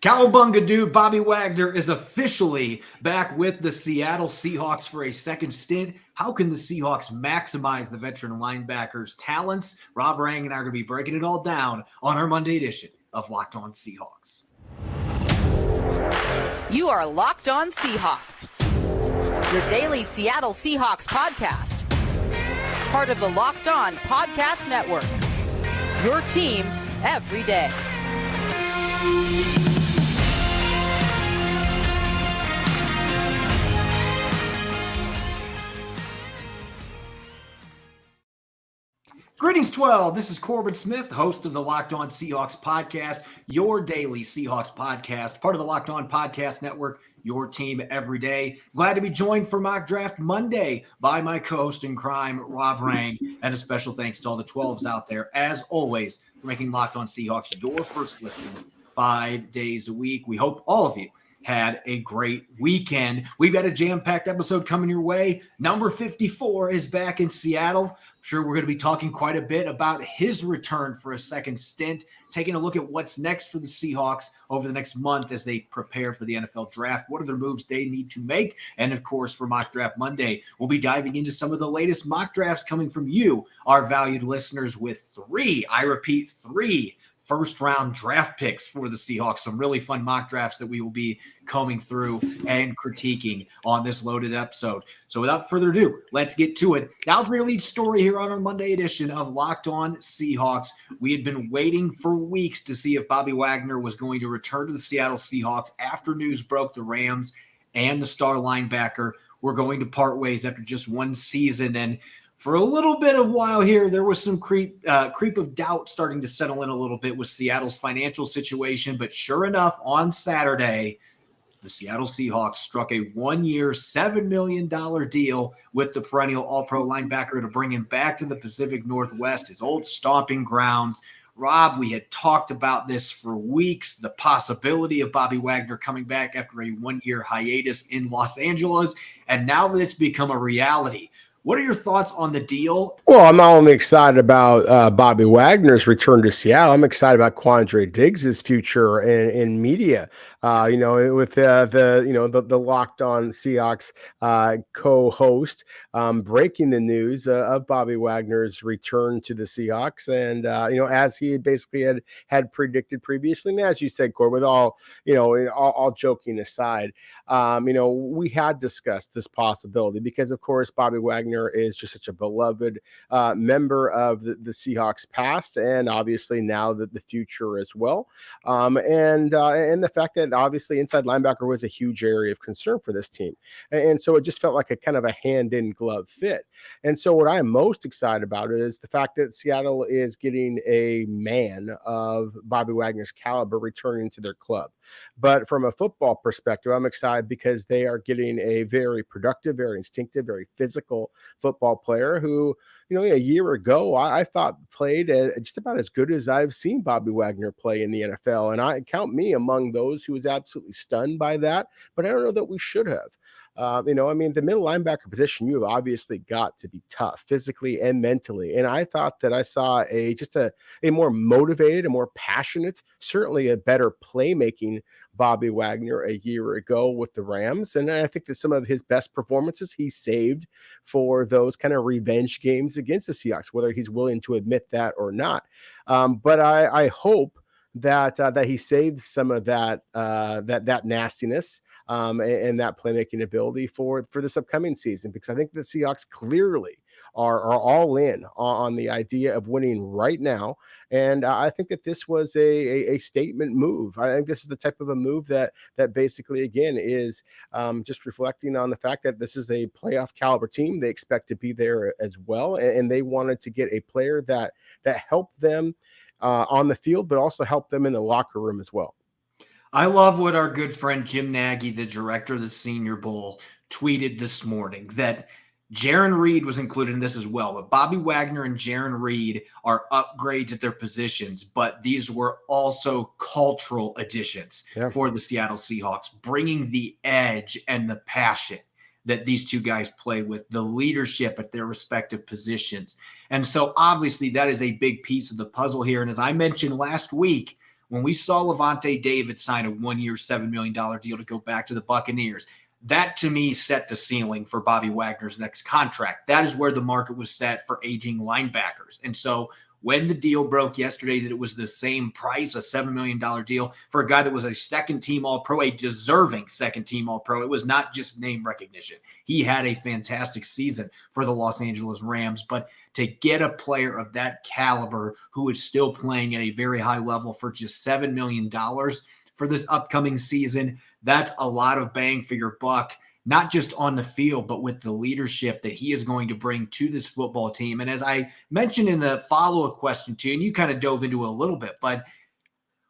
Cowabunga, dude. Bobby Wagner is officially back with the Seattle Seahawks for a second stint. How can the Seahawks maximize the veteran linebacker's talents? Rob Rang and I are going to be breaking it all down on our Monday edition of Locked On Seahawks. You are Locked On Seahawks, your daily Seattle Seahawks podcast. Part of the Locked On Podcast Network, your team every day. Greetings, 12. This is Corbin Smith, host of the Locked On Seahawks podcast, your daily Seahawks podcast, part of the Locked On Podcast Network, your team every day. Glad to be joined for Mock Draft Monday by my co-host in crime, Rob Rang, and a special thanks to all the 12s out there, as always, for making Locked On Seahawks your first listen 5 days a week. We hope all of you had a great weekend. We've got a jam-packed episode coming your way. Number 54 is back in Seattle. I'm sure we're going to be talking quite a bit about his return for a second stint, taking a look at what's next for the Seahawks over the next month as they prepare for the NFL draft. What are the moves they need to make? And of course, for Mock Draft Monday, we'll be diving into some of the latest mock drafts coming from you, our valued listeners, with three first-round draft picks for the Seahawks. Some really fun mock drafts that we will be combing through and critiquing on this loaded episode. So without further ado, let's get to it. Now for your lead story here on our Monday edition of Locked On Seahawks. We had been waiting for weeks to see if Bobby Wagner was going to return to the Seattle Seahawks after news broke the Rams and the star linebacker were going to part ways after just one season. And for a little bit of while here, there was some creep of doubt starting to settle in a little bit with Seattle's financial situation. But sure enough, on Saturday, the Seattle Seahawks struck a one-year, $7 million deal with the perennial All-Pro linebacker to bring him back to the Pacific Northwest, his old stomping grounds. Rob, we had talked about this for weeks, the possibility of Bobby Wagner coming back after a one-year hiatus in Los Angeles. And now that it's become a reality, what are your thoughts on the deal? Well, I'm not only excited about Bobby Wagner's return to Seattle, I'm excited about Quandre Diggs' future in media. With the Locked On Seahawks co-host breaking the news of Bobby Wagner's return to the Seahawks, and as he basically had predicted previously, and as you said, Cord, with all joking aside, we had discussed this possibility because, of course, Bobby Wagner is just such a beloved member of the Seahawks past, and obviously now the future as well, and the fact that obviously inside linebacker was a huge area of concern for this team. And so it just felt like a kind of a hand-in-glove fit. And so what I am most excited about is the fact that Seattle is getting a man of Bobby Wagner's caliber returning to their club. But from a football perspective, I'm excited because they are getting a very productive, very instinctive, very physical football player who, a year ago, I thought played just about as good as I've seen Bobby Wagner play in the NFL. And I count me among those who was absolutely stunned by that, but I don't know that we should have. The middle linebacker position, you have obviously got to be tough physically and mentally. And I thought that I saw a more motivated, a more passionate, certainly a better playmaking Bobby Wagner a year ago with the Rams. And I think that some of his best performances he saved for those kind of revenge games against the Seahawks, whether he's willing to admit that or not. But I hope that he saved some of that nastiness and that playmaking ability for this upcoming season, because I think the Seahawks clearly are all in on the idea of winning right now. And I think that this was a statement move. I think this is the type of a move that basically, again, is just reflecting on the fact that this is a playoff caliber team. They expect to be there as well. And they wanted to get a player that helped them on the field, but also help them in the locker room as well. I love what our good friend Jim Nagy, the director of the Senior Bowl, tweeted this morning, that Jaron Reed was included in this as well. But Bobby Wagner and Jaron Reed are upgrades at their positions, but these were also cultural additions for the Seattle Seahawks, bringing the edge and the passion that these two guys play with, the leadership at their respective positions. And so obviously that is a big piece of the puzzle here. And as I mentioned last week, when we saw Levante David sign a 1-year, $7 million deal to go back to the Buccaneers, that to me set the ceiling for Bobby Wagner's next contract. That is where the market was set for aging linebackers. And so when the deal broke yesterday that it was the same price, a $7 million deal for a guy that was a second-team All-Pro, a deserving second-team All-Pro. It was not just name recognition. He had a fantastic season for the Los Angeles Rams, but to get a player of that caliber who is still playing at a very high level for just $7 million for this upcoming season, that's a lot of bang for your buck, not just on the field, but with the leadership that he is going to bring to this football team. And as I mentioned in the follow-up question too, and you kind of dove into it a little bit, but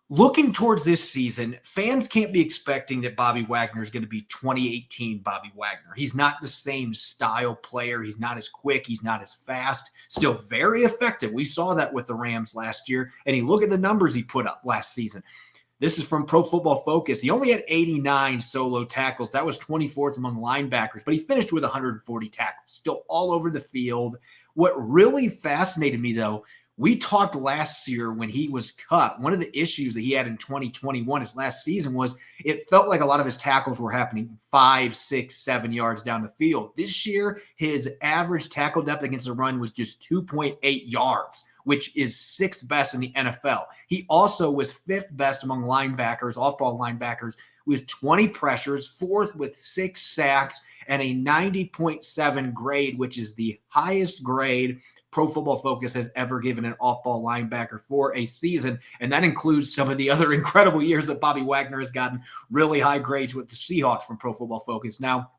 looking towards this season, fans can't be expecting that Bobby Wagner is going to be 2018 Bobby Wagner. He's not the same style player. He's not as quick. He's not as fast. Still very effective. We saw that with the Rams last year. And you look at the numbers he put up last season. This is from Pro Football Focus. He only had 89 solo tackles. That was 24th among linebackers, but he finished with 140 tackles, still all over the field. What really fascinated me, though, we talked last year when he was cut. One of the issues that he had in 2021, his last season, was it felt like a lot of his tackles were happening 5, 6, 7 yards down the field. This year, his average tackle depth against the run was just 2.8 yards, which is 6th best in the NFL. He also was 5th best among linebackers, off-ball linebackers, with 20 pressures, 4th with 6 sacks, and a 90.7 grade, which is the highest grade Pro Football Focus has ever given an off-ball linebacker for a season. And that includes some of the other incredible years that Bobby Wagner has gotten really high grades with the Seahawks from Pro Football Focus. Now,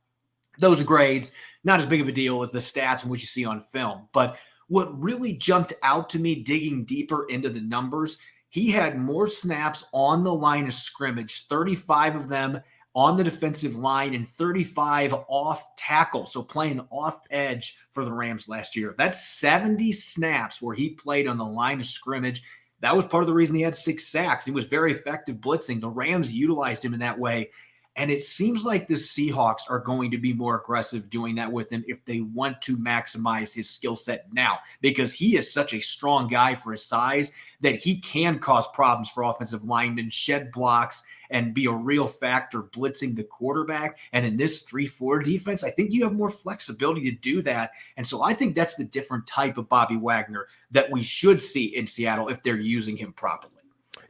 those grades, not as big of a deal as the stats and what you see on film. But what really jumped out to me digging deeper into the numbers, he had more snaps on the line of scrimmage, 35 of them on the defensive line and 35 off tackle, so playing off edge for the Rams last year. That's 70 snaps where he played on the line of scrimmage. That was part of the reason he had 6 sacks. He was very effective blitzing. The Rams utilized him in that way. And it seems like the Seahawks are going to be more aggressive doing that with him if they want to maximize his skill set now, because he is such a strong guy for his size that he can cause problems for offensive linemen, shed blocks, and be a real factor blitzing the quarterback. And in this 3-4 defense, I think you have more flexibility to do that. And so I think that's the different type of Bobby Wagner that we should see in Seattle if they're using him properly.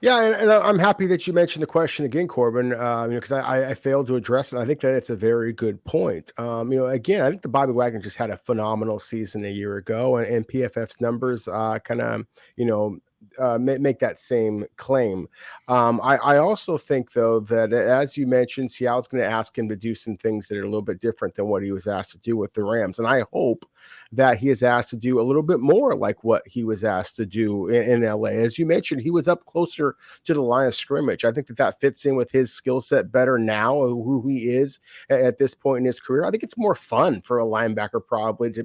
Yeah, and I'm happy that you mentioned the question again, Corbin, because I failed to address it. I think that it's a very good point. Again, I think the Bobby Wagner just had a phenomenal season a year ago, and PFF's numbers kind of, make that same claim. I also think, though, that as you mentioned, Seattle's going to ask him to do some things that are a little bit different than what he was asked to do with the Rams. And I hope that he is asked to do a little bit more like what he was asked to do in LA. As you mentioned, he was up closer to the line of scrimmage. I think that fits in with his skill set better now, who he is at this point in his career. I think it's more fun for a linebacker probably to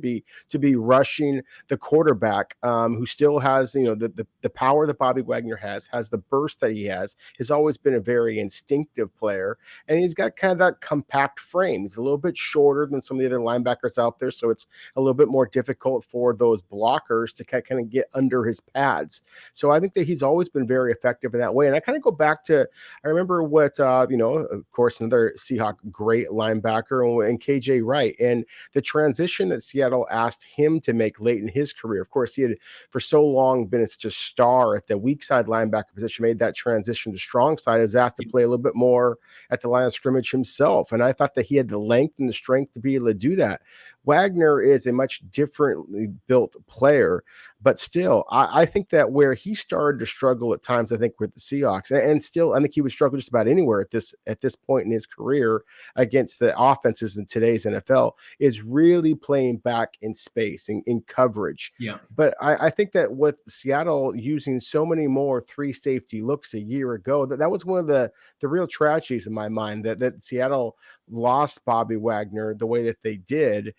be rushing the quarterback, who still has, the power that Bobby Wagner has the burst that he has always been a very instinctive player, and he's got kind of that compact frame. He's a little bit shorter than some of the other linebackers out there, so it's a little bit more difficult for those blockers to kind of get under his pads. So I think that he's always been very effective in that way. And I kind of go back to, I remember what, of course, another Seahawk great linebacker and KJ Wright, and the transition that Seattle asked him to make late in his career. Of course, he had for so long been such a star at the weak side linebacker position, made that transition to strong side. He was asked to play a little bit more at the line of scrimmage himself. And I thought that he had the length and the strength to be able to do that. Wagner is a much differently built player, but still, I think that where he started to struggle at times, I think with the Seahawks, and still, I think he would struggle just about anywhere at this point in his career against the offenses in today's NFL, is really playing back in space, in coverage. Yeah. But I think that with Seattle using so many more 3 safety looks a year ago, that was one of the real tragedies in my mind, that Seattle lost Bobby Wagner the way that they did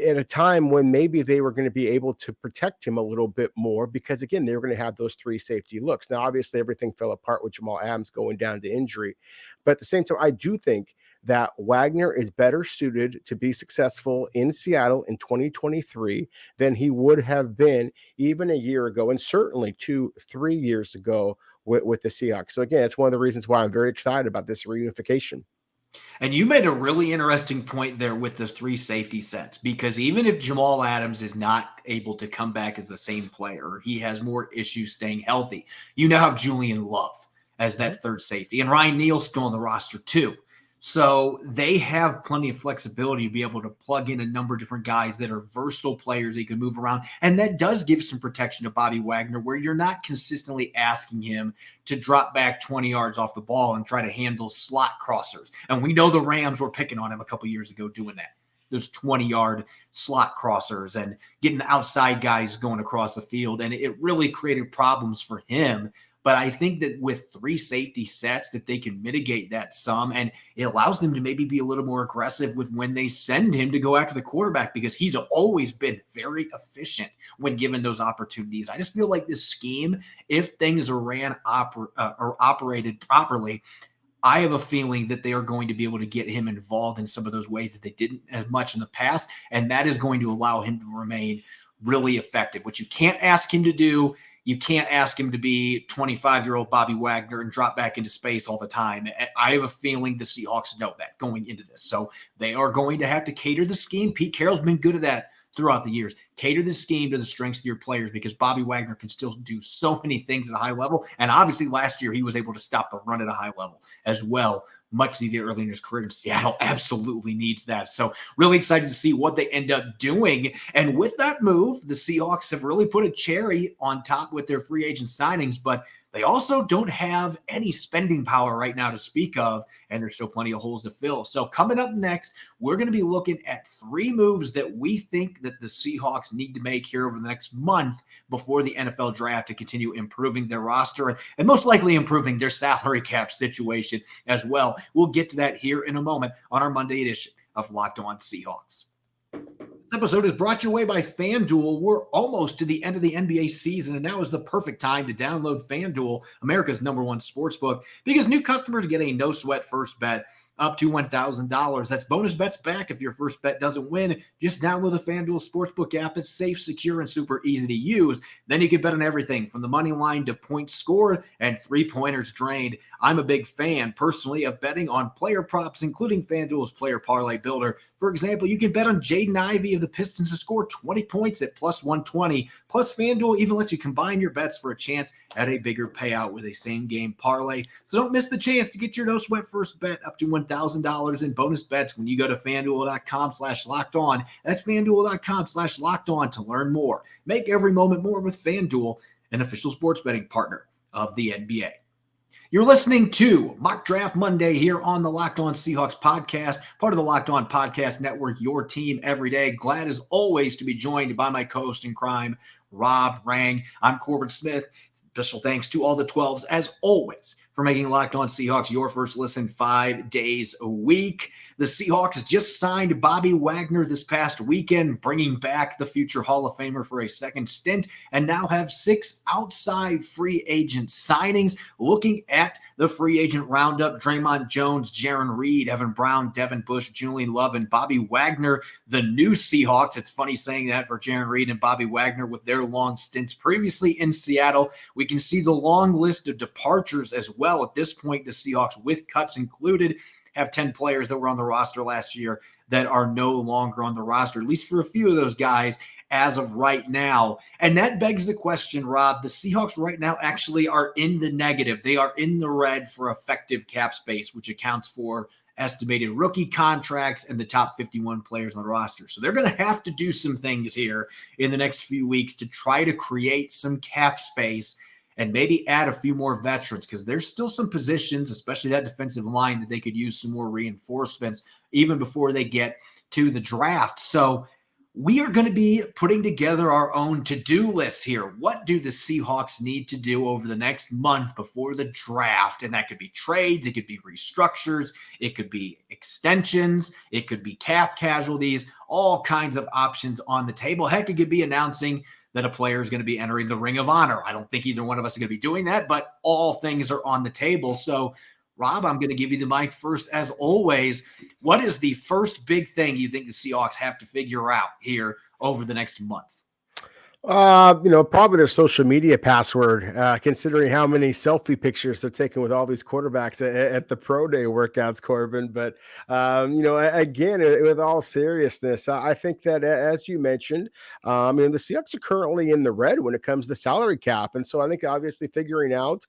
at a time when maybe they were going to be able to protect him a little bit more, because again, they were going to have those 3 safety looks. Now, obviously everything fell apart with Jamal Adams going down to injury, but at the same time, I do think that Wagner is better suited to be successful in Seattle in 2023 than he would have been even a year ago, and certainly 2-3 years ago with the Seahawks. So again, it's one of the reasons why I'm very excited about this reunification. And you made a really interesting point there with the 3 safety sets, because even if Jamal Adams is not able to come back as the same player, he has more issues staying healthy. You now have Julian Love as that 3rd safety, and Ryan Neal's still on the roster too. So they have plenty of flexibility to be able to plug in a number of different guys that are versatile players. They can move around. And that does give some protection to Bobby Wagner, where you're not consistently asking him to drop back 20 yards off the ball and try to handle slot crossers. And we know the Rams were picking on him a couple years ago doing that. Those 20-yard slot crossers and getting outside guys going across the field. And it really created problems for him. But I think that with 3 safety sets that they can mitigate that some, and it allows them to maybe be a little more aggressive with when they send him to go after the quarterback, because he's always been very efficient when given those opportunities. I just feel like this scheme, if things are ran or operated properly, I have a feeling that they are going to be able to get him involved in some of those ways that they didn't as much in the past, and that is going to allow him to remain really effective, which you can't ask him to do. You can't ask him to be 25-year-old Bobby Wagner and drop back into space all the time. I have a feeling the Seahawks know that going into this. So they are going to have to cater the scheme. Pete Carroll's been good at that throughout the years. Cater the scheme to the strengths of your players, because Bobby Wagner can still do so many things at a high level. And obviously last year he was able to stop the run at a high level as well, much as he did early in his career. And Seattle absolutely needs that. So really excited to see what they end up doing. And with that move, the Seahawks have really put a cherry on top with their free agent signings, but they also don't have any spending power right now to speak of, and there's still plenty of holes to fill. So coming up next, we're going to be looking at 3 moves that we think that the Seahawks need to make here over the next month before the NFL draft to continue improving their roster and most likely improving their salary cap situation as well. We'll get to that here in a moment on our Monday edition of Locked On Seahawks. This episode is brought your way by FanDuel. We're almost to the end of the NBA season, and now is the perfect time to download FanDuel, America's #1 sportsbook, because new customers get a no-sweat first bet up to $1,000. That's bonus bets back if your first bet doesn't win. Just download the FanDuel Sportsbook app. It's safe, secure, and super easy to use. Then you can bet on everything from the money line to points scored and 3-pointers drained. I'm a big fan, personally, of betting on player props, including FanDuel's Player Parlay Builder. For example, you can bet on Jaden Ivey of the Pistons to score 20 points at plus 120. Plus, FanDuel even lets you combine your bets for a chance at a bigger payout with a same-game parlay. So don't miss the chance to get your no-sweat first bet up to $1,000 in bonus bets when you go to FanDuel.com/lockedon. That's FanDuel.com/lockedon to learn more. Make every moment more with FanDuel, an official sports betting partner of the NBA. You're listening to Mock Draft Monday here on the Locked On Seahawks podcast, part of the Locked On Podcast Network, your team every day. Glad as always to be joined by my co-host in crime, Rob Rang. I'm Corbin Smith. Special thanks to all the 12s, as always, for making Locked On Seahawks your first listen 5 days a week. The Seahawks just signed Bobby Wagner this past weekend, bringing back the future Hall of Famer for a second stint, and now have 6 outside free agent signings. Looking at the free agent roundup, Draymond Jones, Jaron Reed, Evan Brown, Devin Bush, Julian Love, and Bobby Wagner, the new Seahawks. It's funny saying that for Jaron Reed and Bobby Wagner with their long stints previously in Seattle. We can see the long list of departures as well. At this point, the Seahawks, with cuts included, have 10 players that were on the roster last year that are no longer on the roster, at least for a few of those guys as of right now. And that begs the question, Rob, the Seahawks right now actually are in the negative. They are in the red for effective cap space, which accounts for estimated rookie contracts and the top 51 players on the roster. So they're going to have to do some things here in the next few weeks to try to create some cap space and maybe add a few more veterans, because there's still some positions, especially that defensive line, that they could use some more reinforcements even before they get to the draft. So we are going to be putting together our own to-do list here. What do the Seahawks need to do over the next month before the draft? And that could be trades, it could be restructures, it could be extensions, it could be cap casualties, all kinds of options on the table. Heck, it could be announcing that a player is going to be entering the Ring of Honor. I don't think either one of us is going to be doing that, but all things are on the table. So, Rob, I'm going to give you the mic first, as always. What is the first big thing you think the Seahawks have to figure out here over the next month? Probably their social media password, considering how many selfie pictures they're taking with all these quarterbacks at the pro day workouts, Corbin. But, again, with all seriousness, I think that as you mentioned, the Seahawks are currently in the red when it comes to salary cap. And so I think obviously figuring out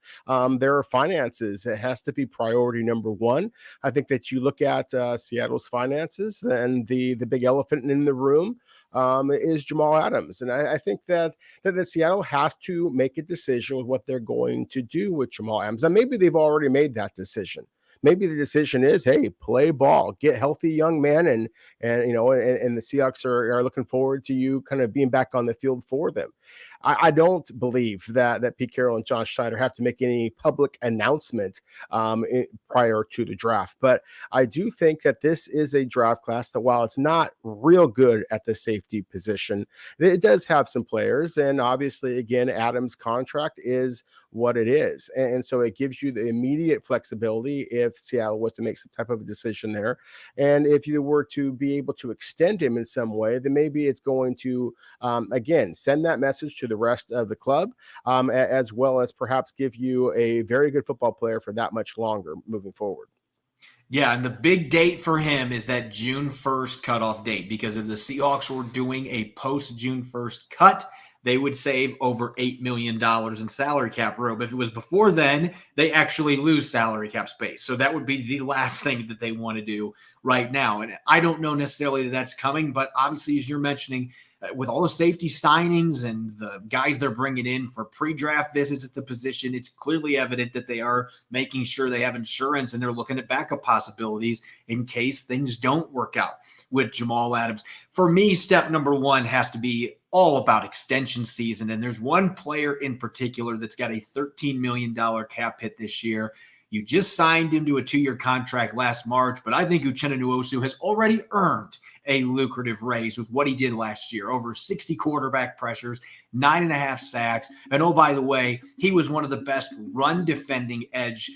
their finances, it has to be priority number one. I think that you look at Seattle's finances and the big elephant in the room is Jamal Adams. And I think that Seattle has to make a decision with what they're going to do with Jamal Adams. And maybe they've already made that decision. Maybe the decision is, hey, play ball, get healthy, young man, and the Seahawks are looking forward to you kind of being back on the field for them. I don't believe that Pete Carroll and John Schneider have to make any public announcement prior to the draft. But I do think that this is a draft class that, while it's not real good at the safety position, it does have some players. And obviously, again, Adams' contract is what it is. And so it gives you the immediate flexibility if Seattle was to make some type of a decision there. And if you were to be able to extend him in some way, then maybe it's going to, again, send that message to the rest of the club, as well as perhaps give you a very good football player for that much longer moving forward. Yeah, and the big date for him is that June 1st cutoff date, because if the Seahawks were doing a post-June 1st cut, they would save over $8 million in salary cap room. If it was before then, they actually lose salary cap space. So that would be the last thing that they want to do right now. And I don't know necessarily that that's coming, but obviously, as you're mentioning, with all the safety signings and the guys they're bringing in for pre-draft visits at the position, it's clearly evident that they are making sure they have insurance and they're looking at backup possibilities in case things don't work out with Jamal Adams. For me, step number one has to be all about extension season. And there's one player in particular that's got a $13 million cap hit this year. You just signed him to a 2-year contract last March, but I think Uchenna Nwosu has already earned a lucrative raise with what he did last year. Over 60 quarterback pressures, 9.5 sacks. And oh, by the way, he was one of the best run defending edge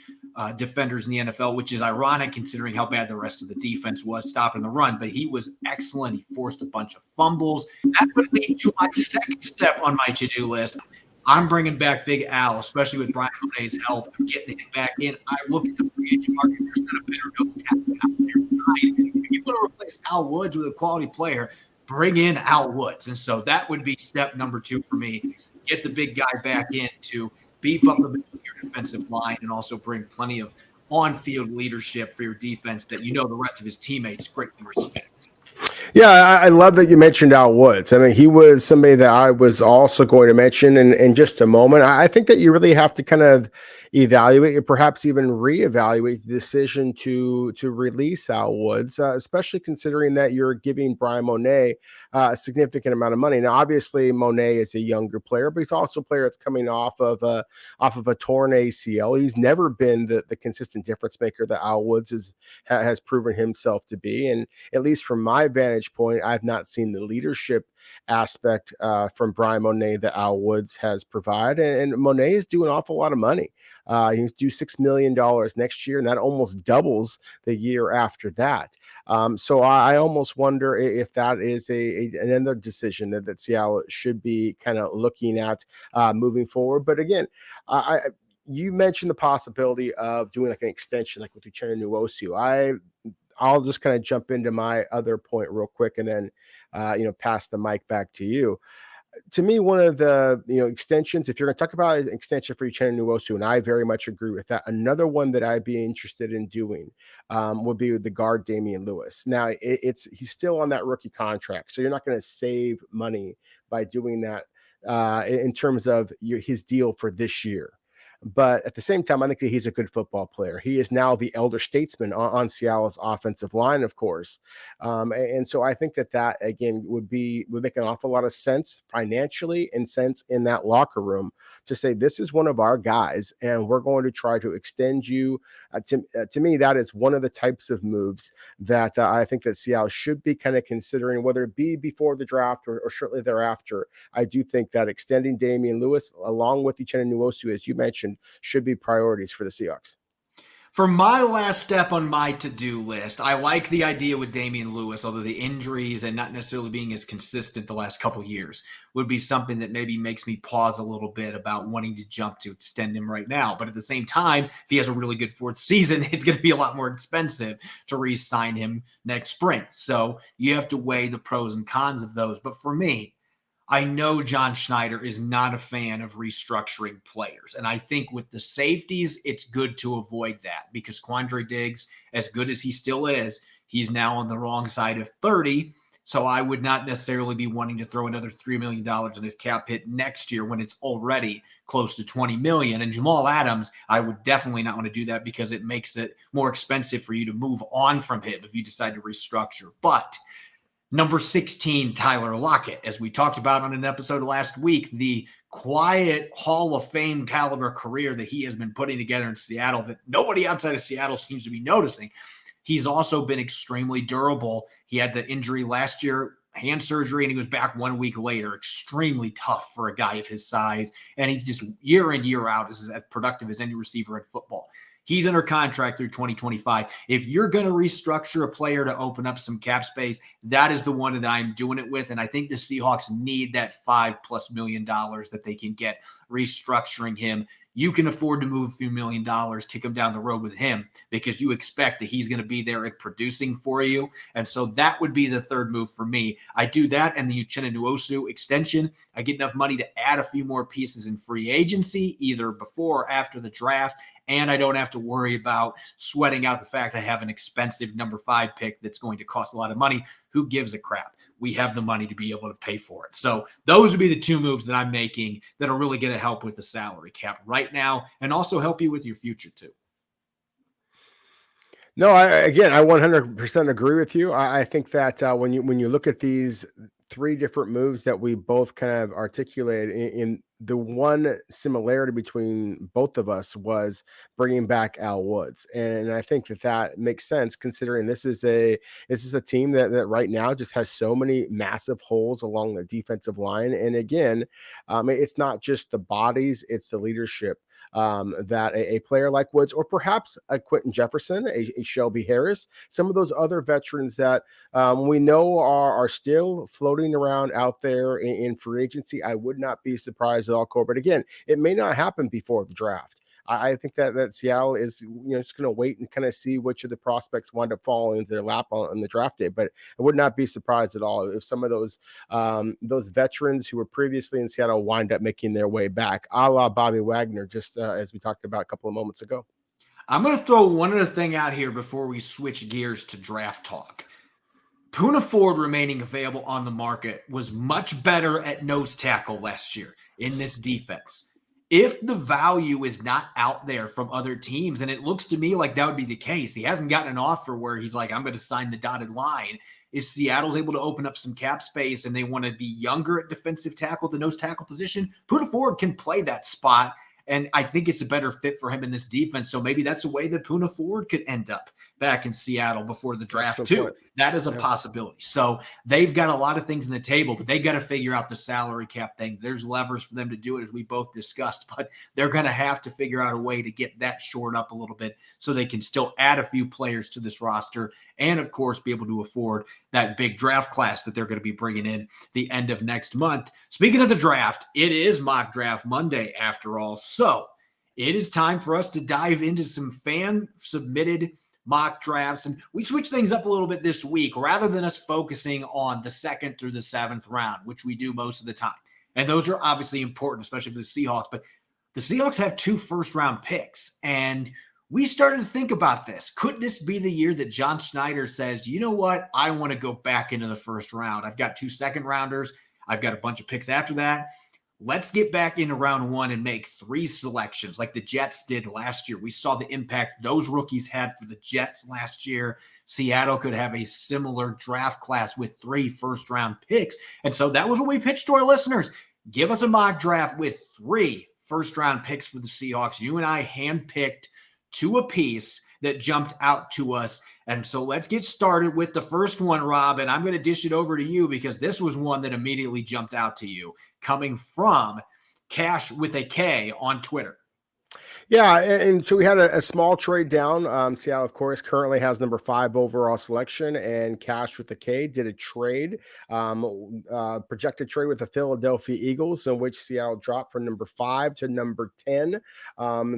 defenders in the NFL, which is ironic considering how bad the rest of the defense was stopping the run. But he was excellent. He forced a bunch of fumbles. That would lead to my second step on my to-do list. I'm bringing back Big Al, especially with Brian O'Neill's health. I'm getting him back in. I look at the free agent market. There's not a better nose tackle out there inside. If you want to replace Al Woods with a quality player, bring in Al Woods. And so that would be step number 2 for me. Get the big guy back in to beef up the middle of your defensive line and also bring plenty of on-field leadership for your defense that the rest of his teammates greatly respect. Yeah, I love that you mentioned Al Woods. I mean, he was somebody that I was also going to mention in just a moment. I think that you really have to kind of evaluate or perhaps even reevaluate the decision to release Al Woods, especially considering that you're giving Brian Monet a significant amount of money. Now, obviously, Monet is a younger player, but he's also a player that's coming off of a torn ACL. He's never been the consistent difference maker that Al Woods has proven himself to be. And at least from my vantage point, I've not seen the leadership aspect from Brian Monet that Al Woods has provided. And Monet is due an awful lot of money. He's due $6 million next year, and that almost doubles the year after that. So I almost wonder if that is another decision that Seattle should be kind of looking at moving forward. But again, you mentioned the possibility of doing like an extension, like with Uchenna Nwosu. I'll just kind of jump into my other point real quick, and then pass the mic back to you. To me, one of the extensions, if you're going to talk about an extension for Uchenna Nwosu, and I very much agree with that. Another one that I'd be interested in doing would be the guard Damian Lewis. Now, he's still on that rookie contract, so you're not going to save money by doing that in terms of his deal for this year. But at the same time, I think that he's a good football player. He is now the elder statesman on Seattle's offensive line, of course. And so I think that again, would make an awful lot of sense financially and sense in that locker room to say, this is one of our guys, and we're going to try to extend you. To me, that is one of the types of moves that I think that Seattle should be kind of considering, whether it be before the draft or shortly thereafter. I do think that extending Damian Lewis along with Uchenna Nwosu, as you mentioned, should be priorities for the Seahawks. For my last step on my to-do list, I like the idea with Damian Lewis, although the injuries and not necessarily being as consistent the last couple years would be something that maybe makes me pause a little bit about wanting to jump to extend him right now. But at the same time, if he has a really good fourth season, it's going to be a lot more expensive to re-sign him next spring. So you have to weigh the pros and cons of those. But for me, I know John Schneider is not a fan of restructuring players. And I think with the safeties, it's good to avoid that because Quandre Diggs, as good as he still is, he's now on the wrong side of 30. So I would not necessarily be wanting to throw another $3 million in his cap hit next year when it's already close to $20 million. And Jamal Adams, I would definitely not want to do that because it makes it more expensive for you to move on from him if you decide to restructure. But number 16, Tyler Lockett. As we talked about on an episode last week, the quiet Hall of Fame caliber career that he has been putting together in Seattle that nobody outside of Seattle seems to be noticing. He's also been extremely durable. He had the injury last year, hand surgery, and he was back 1 week later. Extremely tough for a guy of his size. And he's just year in, year out is as productive as any receiver in football. He's under contract through 2025. If you're going to restructure a player to open up some cap space, that is the one that I'm doing it with. And I think the Seahawks need that $5+ million that they can get restructuring him. You can afford to move a few $1 million, kick him down the road with him because you expect that he's going to be there at producing for you. And so that would be the third move for me. I do that and the Uchenna Nwosu extension. I get enough money to add a few more pieces in free agency, either before or after the draft. And I don't have to worry about sweating out the fact I have an expensive number 5 pick that's going to cost a lot of money. Who gives a crap? We have the money to be able to pay for it. So those would be the 2 moves that I'm making that are really going to help with the salary cap right now and also help you with your future too. No, I 100% agree with you. I think that when you look at these 3 different moves that we both kind of articulated in the one similarity between both of us was bringing back Al Woods. And I think that makes sense considering this is a team that right now just has so many massive holes along the defensive line. And again, it's not just the bodies, it's the leadership. That a player like Woods or perhaps a Quentin Jefferson, a Shelby Harris, some of those other veterans that we know are still floating around out there in free agency. I would not be surprised at all, Corbin. Again, it may not happen before the draft. I think that Seattle is just going to wait and kind of see which of the prospects wind up falling into their lap on the draft day. But I would not be surprised at all if some of those veterans who were previously in Seattle wind up making their way back, a la Bobby Wagner, just as we talked about a couple of moments ago. I'm going to throw one other thing out here before we switch gears to draft talk. Poona Ford remaining available on the market was much better at nose tackle last year in this defense. If the value is not out there from other teams, and it looks to me like that would be the case, he hasn't gotten an offer where he's like, I'm going to sign the dotted line. If Seattle's able to open up some cap space and they want to be younger at defensive tackle, the nose tackle position, Poona Ford can play that spot. And I think it's a better fit for him in this defense. So maybe that's a way that Poona Ford could end up back in Seattle before the draft too. That is a possibility. So they've got a lot of things on the table, but they got to figure out the salary cap thing. There's levers for them to do it, as we both discussed, but they're going to have to figure out a way to get that shored up a little bit so they can still add a few players to this roster and, of course, be able to afford that big draft class that they're going to be bringing in the end of next month. Speaking of the draft, it is Mock Draft Monday after all. So it is time for us to dive into some fan-submitted mock drafts. And we switch things up a little bit this week rather than us focusing on the 2nd through the 7th round, which we do most of the time. And those are obviously important, especially for the Seahawks. But the Seahawks have 2 first-round picks. And we started to think about this. Could this be the year that John Schneider says, you know what? I want to go back into the first round. I've got 2 second-rounders. I've got a bunch of picks after that. Let's get back into round 1 and make 3 selections like the Jets did last year. We saw the impact those rookies had for the Jets last year. Seattle could have a similar draft class with 3 first-round picks. And so that was what we pitched to our listeners. Give us a mock draft with 3 first-round picks for the Seahawks. You and I handpicked 2 apiece that jumped out to us. And so let's get started with the first one, Rob, and I'm going to dish it over to you because this was one that immediately jumped out to you, coming from Cash with a K on Twitter. Yeah, and so we had a small trade down. Seattle, of course, currently has number 5 overall selection, and Cash with the K did a trade, projected trade with the Philadelphia Eagles, in which Seattle dropped from number 5 to number 10.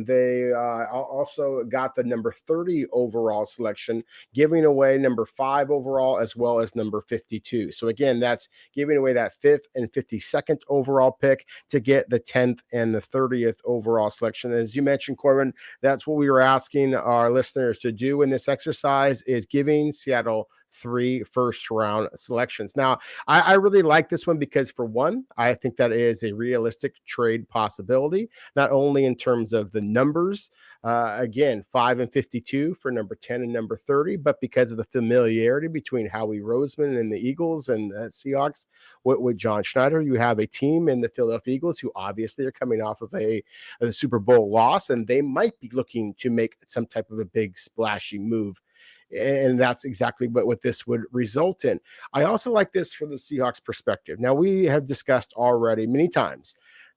They also got the number 30 overall selection, giving away number 5 overall as well as number 52. So again, that's giving away that 5th and 52nd overall pick to get the 10th and the 30th overall selection. As you mentioned, Corbin, that's what we were asking our listeners to do in this exercise, is giving Seattle 3 first-round selections. Now, I really like this one because, for one, I think that is a realistic trade possibility, not only in terms of the numbers, again, 5 and 52 for number 10 and number 30, but because of the familiarity between Howie Roseman and the Eagles and the Seahawks with John Schneider. You have a team in the Philadelphia Eagles who obviously are coming off of a Super Bowl loss, and they might be looking to make some type of a big splashy move. And that's exactly what this would result in. I also like this from the Seahawks perspective. Now, we have discussed already many times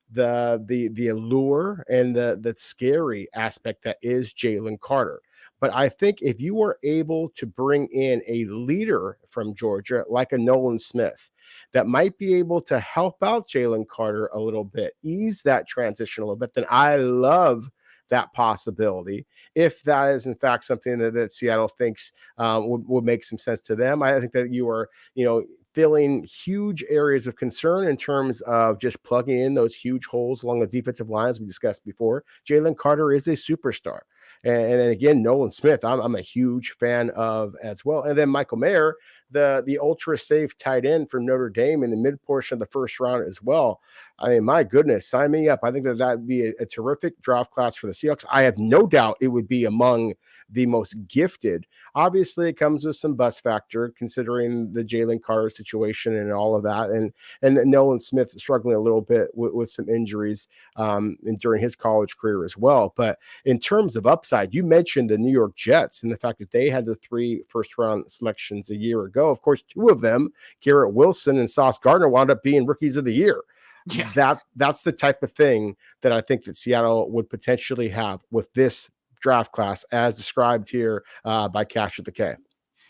the allure and the scary aspect that is Jalen Carter. But I think if you were able to bring in a leader from Georgia, like a Nolan Smith, that might be able to help out Jalen Carter a little bit, ease that transition a little bit, then I love that possibility. If that is in fact something that Seattle thinks would make some sense to them, I think that you are, filling huge areas of concern in terms of just plugging in those huge holes along the defensive lines we discussed before. Jalen Carter is a superstar. And again, Nolan Smith, I'm a huge fan of as well. And then Michael Mayer, the ultra safe tight end from Notre Dame in the mid portion of the first round as well. I mean, my goodness, sign me up. I think that would be a terrific draft class for the Seahawks. I have no doubt it would be among the most gifted. Obviously, it comes with some bust factor considering the Jalen Carter situation and all of that. And Nolan Smith struggling a little bit with some injuries during his college career as well. But in terms of upside, you mentioned the New York Jets and the fact that they had the 3 first-round selections a year ago. Of course, 2 of them, Garrett Wilson and Sauce Gardner, wound up being rookies of the year. Yeah. That's the type of thing that I think that Seattle would potentially have with this draft class, as described here by Cash with the K.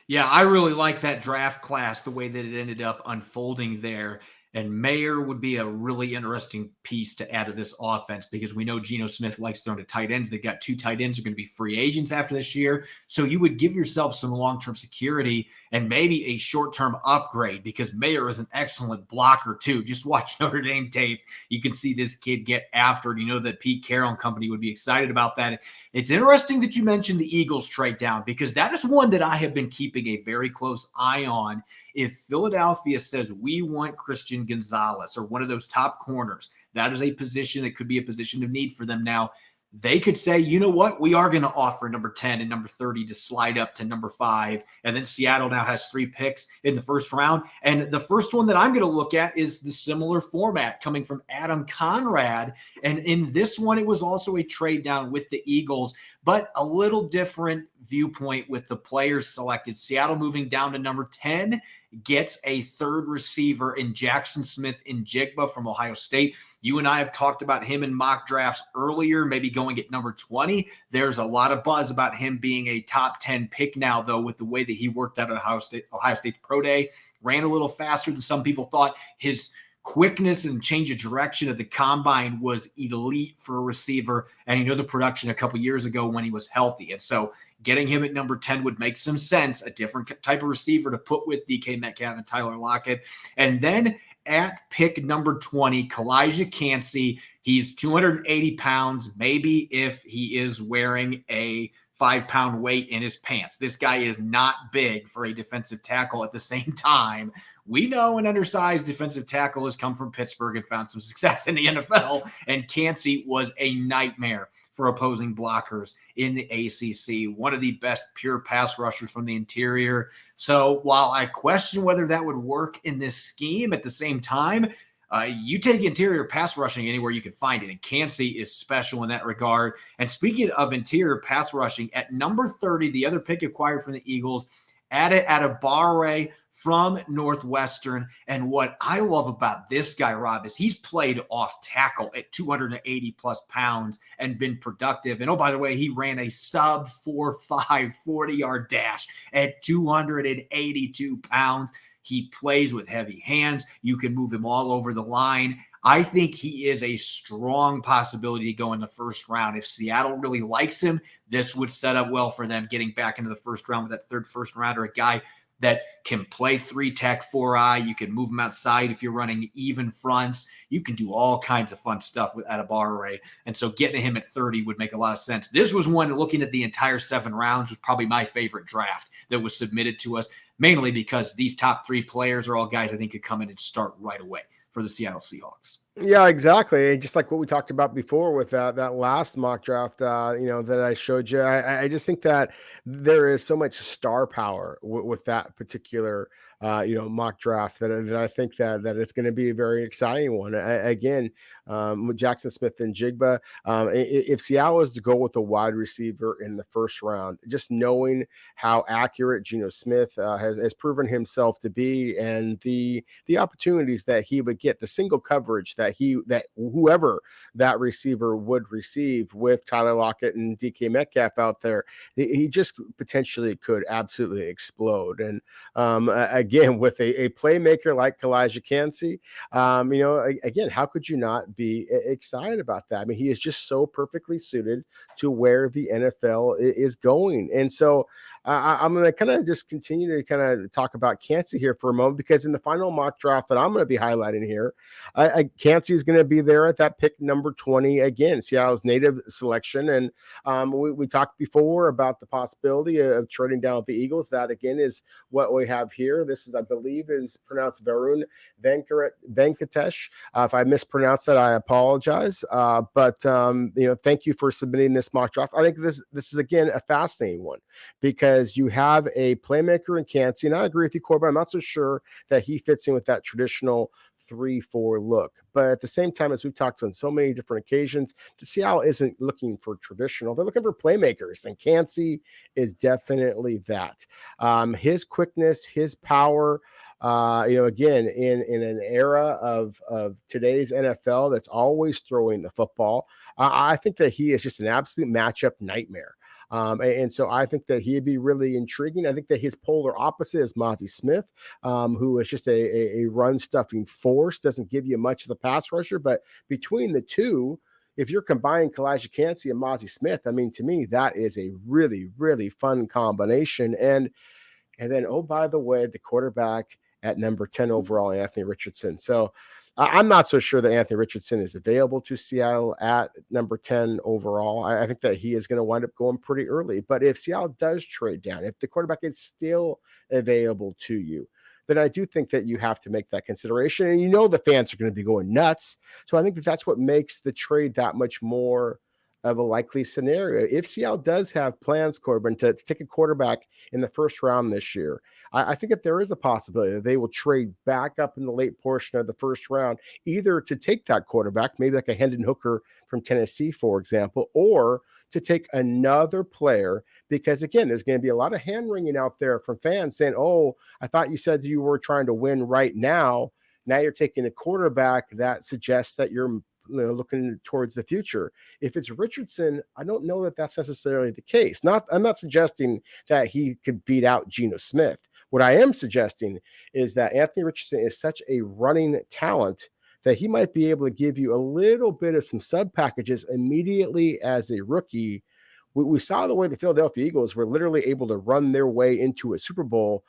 Yeah, I really like that draft class, the way that it ended up unfolding there. And Mayer would be a really interesting piece to add to this offense because we know Geno Smith likes throwing to tight ends. They've got 2 tight ends who are going to be free agents after this year. So you would give yourself some long-term security and maybe a short-term upgrade because Mayer is an excellent blocker too. Just watch Notre Dame tape. You can see this kid get after it. You know that Pete Carroll and company would be excited about that. It's interesting that you mentioned the Eagles trade down because that is one that I have been keeping a very close eye on. If Philadelphia says we want Christian Gonzalez or one of those top corners, that is a position that could be a position of need for them now. They could say, you know what, we are going to offer number 10 and number 30 to slide up to number 5. And then Seattle now has 3 picks in the first round. And the first one that I'm going to look at is the similar format coming from Adam Conrad. And in this one, it was also a trade down with the Eagles, but a little different viewpoint with the players selected. Seattle moving down to number 10 gets a 3rd receiver in Jackson Smith-Njigba from Ohio State. You and I have talked about him in mock drafts earlier, maybe going at number 20. There's a lot of buzz about him being a top 10 pick now, though, with the way that he worked out at Ohio State Pro Day. Ran a little faster than some people thought. His quickness and change of direction of the combine was elite for a receiver. And the production a couple years ago when he was healthy. And so getting him at number 10 would make some sense, a different type of receiver to put with DK Metcalf and Tyler Lockett. And then at pick number 20, Kalijah Kancey. He's 280 pounds, maybe if he is wearing a 5-pound weight in his pants. This guy is not big for a defensive tackle. At the same time, we know an undersized defensive tackle has come from Pittsburgh and found some success in the NFL, and Kancey was a nightmare for opposing blockers in the ACC. One of the best pure pass rushers from the interior. So while I question whether that would work in this scheme, at the same time, you take interior pass rushing anywhere you can find it, and Kancey is special in that regard. And speaking of interior pass rushing, at number 30, the other pick acquired from the Eagles, Adebawore from Northwestern. And what I love about this guy, Rob, is he's played off tackle at 280 plus pounds and been productive. And oh, by the way, he ran a sub 4.5 40-yard dash at 282 pounds. He plays with heavy hands. You can move him all over the line. I think he is a strong possibility to go in the first round. If Seattle really likes him, this would set up well for them getting back into the first round with that third first rounder, a guy that can play 3-tech, 4-eye. You can move him outside if you're running even fronts. You can do all kinds of fun stuff with Adebawore. And so getting him at 30 would make a lot of sense. This was one, looking at the entire 7 rounds, was probably my favorite draft that was submitted to us, mainly because these top 3 players are all guys I think could come in and start right away for the Seattle Seahawks. Yeah, exactly. Just like what we talked about before with that last mock draft, that I showed you. I just think that there is so much star power with that particular, mock draft that I think that it's going to be a very exciting one. Again, with Jackson Smith and Jigba, if Seattle is to go with a wide receiver in the first round, just knowing how accurate Geno Smith has proven himself to be, and the opportunities that he would get, the single coverage that whoever that receiver would receive with Tyler Lockett and DK Metcalf out there, he just potentially could absolutely explode. And again, with a playmaker like Kalijah Kancey, again, how could you not be excited about that? I mean, he is just so perfectly suited to where the NFL is going. And so I'm going to kind of just continue to kind of talk about Kancey here for a moment, because in the final mock draft that I'm going to be highlighting here, Kancey is going to be there at that pick number 20. Again, Seattle's native selection. And we talked before about the possibility of trading down with the Eagles. That, again, is what we have here. This is, I believe, is pronounced Varun Venkatesh. If I mispronounced that, I apologize. But thank you for submitting this mock draft. I think this is, again, a fascinating one, because you have a playmaker in Kancey. And I agree with you, Corbin. I'm not so sure that he fits in with that traditional 3-4 look. But at the same time, as we've talked on so many different occasions, the Seattle isn't looking for traditional. They're looking for playmakers, and Kancey is definitely that. His quickness, his power, again, in an era of today's NFL that's always throwing the football, I think that he is just an absolute matchup nightmare. And so I think that he'd be really intriguing. I think that his polar opposite is Mazi Smith, who is just a run-stuffing force, doesn't give you much as a pass rusher. But between the two, if you're combining Kalijah Kancey and Mazi Smith, I mean, to me, that is a really, really fun combination. And then, oh, by the way, the quarterback at number 10 overall, Anthony Richardson. So I'm not so sure that Anthony Richardson is available to Seattle at number 10 overall. I think that he is going to wind up going pretty early. But if Seattle does trade down, if the quarterback is still available to you, then I do think that you have to make that consideration. And the fans are going to be going nuts. So I think that's what makes the trade that much more of a likely scenario. If Seattle does have plans, Corbin, to take a quarterback in the first round this year, I think that there is a possibility that they will trade back up in the late portion of the first round, either to take that quarterback, maybe like a Hendon Hooker from Tennessee, for example, or to take another player, because, again, there's going to be a lot of hand-wringing out there from fans saying, oh, I thought you said you were trying to win right now. Now you're taking a quarterback that suggests that you're looking towards the future. If it's Richardson, I don't know that that's necessarily the case. I'm not suggesting that he could beat out Geno Smith. What I am suggesting is that Anthony Richardson is such a running talent that he might be able to give you a little bit of some sub packages immediately as a rookie. We saw the way the Philadelphia Eagles were literally able to run their way into a Super Bowl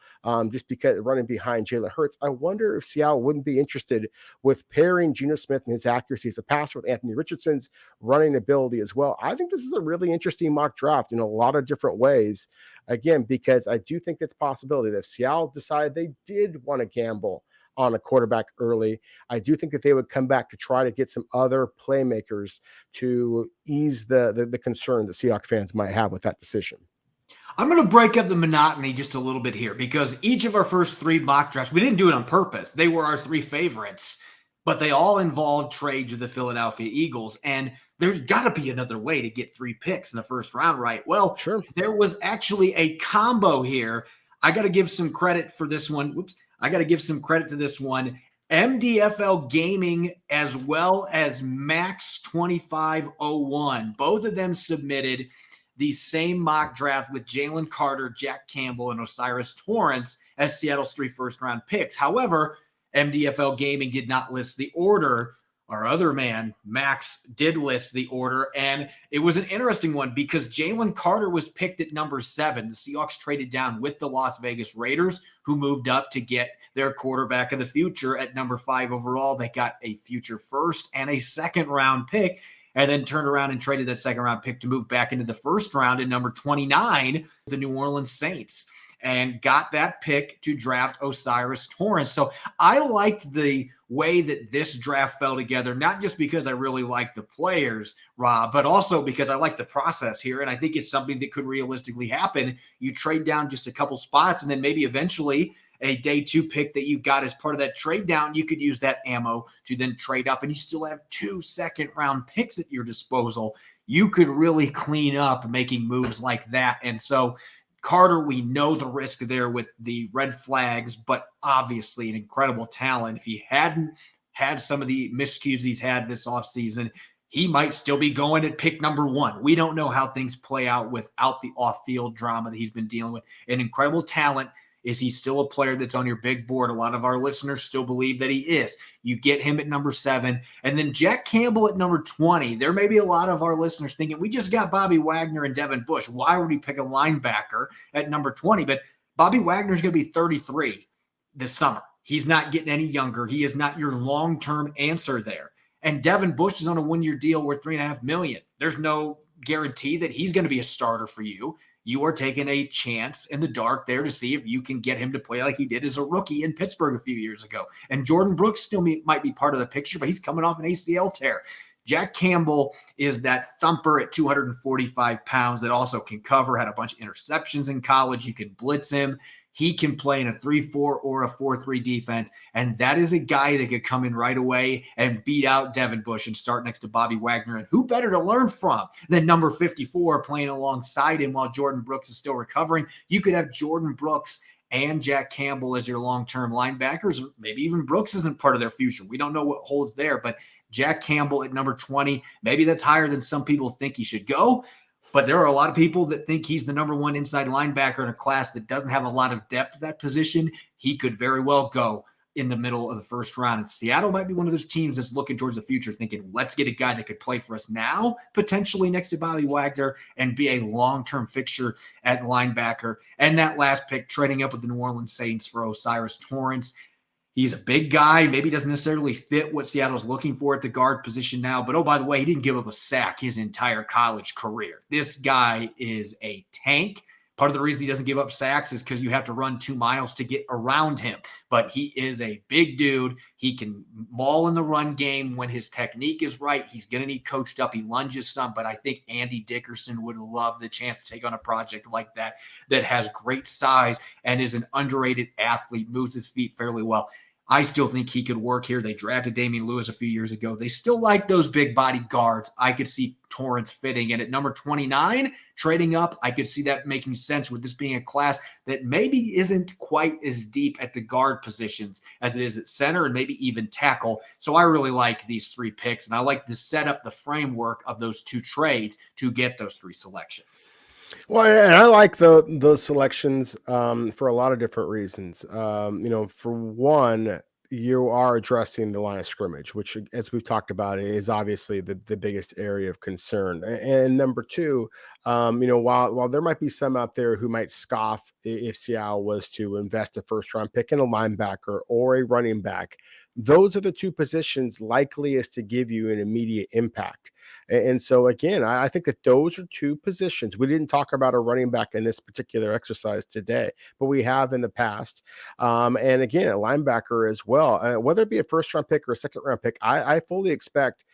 just because running behind Jalen Hurts. I wonder if Seattle wouldn't be interested with pairing Geno Smith and his accuracy as a passer with Anthony Richardson's running ability as well. I think this is a really interesting mock draft in a lot of different ways. Again, because I do think it's a possibility that if Seattle decided they did want to gamble on a quarterback early, I do think that they would come back to try to get some other playmakers to ease the concern that Seahawks fans might have with that decision. I'm going to break up the monotony just a little bit here, because each of our first 3 mock drafts, we didn't do it on purpose. They were our 3 favorites, but they all involved trades with the Philadelphia Eagles. And there's got to be another way to get 3 picks in the first round, right? Well, sure. There was actually a combo here. I got to give some credit for this one. I got to give some credit to this one. MDFL Gaming as well as Max 2501. Both of them submitted the same mock draft with Jalen Carter, Jack Campbell, and Osiris Torrance as Seattle's 3 first-round picks. However, MDFL Gaming did not list the order. Our other man, Max, did list the order, and it was an interesting one because Jalen Carter was picked at number 7. The Seahawks traded down with the Las Vegas Raiders, who moved up to get their quarterback of the future at number 5 overall. They got a future first and a second-round pick, and then turned around and traded that second-round pick to move back into the first round at number 29, the New Orleans Saints, and got that pick to draft Osiris Torrance. So I liked the way that this draft fell together, not just because I really like the players, Rob, but also because I like the process here. And I think it's something that could realistically happen. You trade down just a couple spots, and then maybe eventually a day 2 pick that you got as part of that trade down, you could use that ammo to then trade up, and you still have 2 second-round picks at your disposal. You could really clean up making moves like that. And so Carter, we know the risk there with the red flags, but obviously an incredible talent. If he hadn't had some of the miscues he's had this offseason, he might still be going at pick number 1. We don't know how things play out without the off-field drama that he's been dealing with. An incredible talent. Is he still a player that's on your big board? A lot of our listeners still believe that he is. You get him at number 7. And then Jack Campbell at number 20. There may be a lot of our listeners thinking, we just got Bobby Wagner and Devin Bush. Why would we pick a linebacker at number 20? But Bobby Wagner is going to be 33 this summer. He's not getting any younger. He is not your long-term answer there. And Devin Bush is on a 1-year deal worth $3.5 million. There's no guarantee that he's going to be a starter for you. You are taking a chance in the dark there to see if you can get him to play like he did as a rookie in Pittsburgh a few years ago. And Jordan Brooks still might be part of the picture, but he's coming off an ACL tear. Jack Campbell is that thumper at 245 pounds that also can cover, had a bunch of interceptions in college. You can blitz him. He can play in a 3-4 or a 4-3 defense, and that is a guy that could come in right away and beat out Devin Bush and start next to Bobby Wagner. And who better to learn from than number 54 playing alongside him while Jordan Brooks is still recovering? You could have Jordan Brooks and Jack Campbell as your long-term linebackers. Maybe even Brooks isn't part of their future. We don't know what holds there, but Jack Campbell at number 20, maybe that's higher than some people think he should go. But there are a lot of people that think he's the number 1 inside linebacker in a class that doesn't have a lot of depth at that position. He could very well go in the middle of the first round. And Seattle might be one of those teams that's looking towards the future, thinking, let's get a guy that could play for us now, potentially next to Bobby Wagner, and be a long-term fixture at linebacker. And that last pick, trading up with the New Orleans Saints for Osiris Torrance. He's a big guy. Maybe doesn't necessarily fit what Seattle's looking for at the guard position now. But, oh, by the way, he didn't give up a sack his entire college career. This guy is a tank. Part of the reason he doesn't give up sacks is because you have to run 2 miles to get around him. But he is a big dude. He can maul in the run game when his technique is right. He's going to need coached up. He lunges some. But I think Andy Dickerson would love the chance to take on a project like that has great size and is an underrated athlete, moves his feet fairly well. I still think he could work here. They drafted Damian Lewis a few years ago. They still like those big body guards. I could see Torrance fitting. And at number 29, trading up, I could see that making sense with this being a class that maybe isn't quite as deep at the guard positions as it is at center and maybe even tackle. So I really like these 3 picks, and I like to set up the framework of those 2 trades to get those 3 selections. Well, and I like those selections for a lot of different reasons. For one, you are addressing the line of scrimmage, which, as we've talked about, is obviously the biggest area of concern. And number 2, while there might be some out there who might scoff if Seattle was to invest a first-round pick in a linebacker or a running back, those are the 2 positions likeliest to give you an immediate impact. And so, again, I think that those are 2 positions. We didn't talk about a running back in this particular exercise today, but we have in the past. And again, a linebacker as well, whether it be a first-round pick or a second-round pick, I fully expect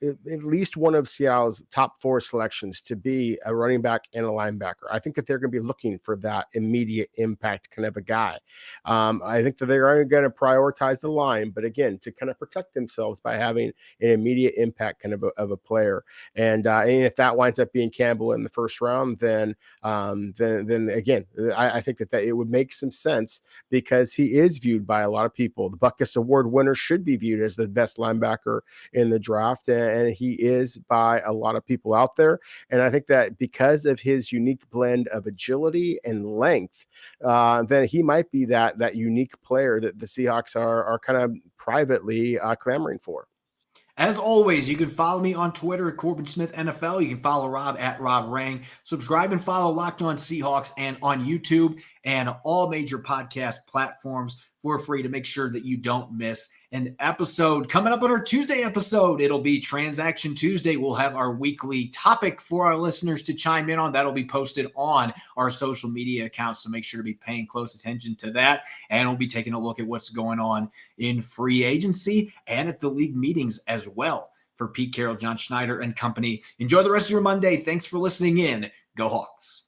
at least one of Seattle's top 4 selections to be a running back and a linebacker. I think that they're going to be looking for that immediate impact kind of a guy. I think that they're going to prioritize the line, but again, to kind of protect themselves by having an immediate impact kind of a player. And if that winds up being Campbell in the first round, then again, I think that it would make some sense because he is viewed by a lot of people. The Butkus Award winner should be viewed as the best linebacker in the draft, and he is by a lot of people out there. And I think that because of his unique blend of agility and length, then he might be that unique player that the Seahawks are kind of privately clamoring for. As always, you can follow me on Twitter at Corbin Smith NFL. You can follow Rob at Rob Rang. Subscribe and follow Locked On Seahawks and on YouTube and all major podcast platforms for free to make sure that you don't miss an episode. Coming up on our Tuesday episode, it'll be Transaction Tuesday. We'll have our weekly topic for our listeners to chime in on. That'll be posted on our social media accounts, so make sure to be paying close attention to that. And we'll be taking a look at what's going on in free agency and at the league meetings as well. For Pete Carroll, John Schneider, and company, enjoy the rest of your Monday. Thanks for listening in. Go Hawks.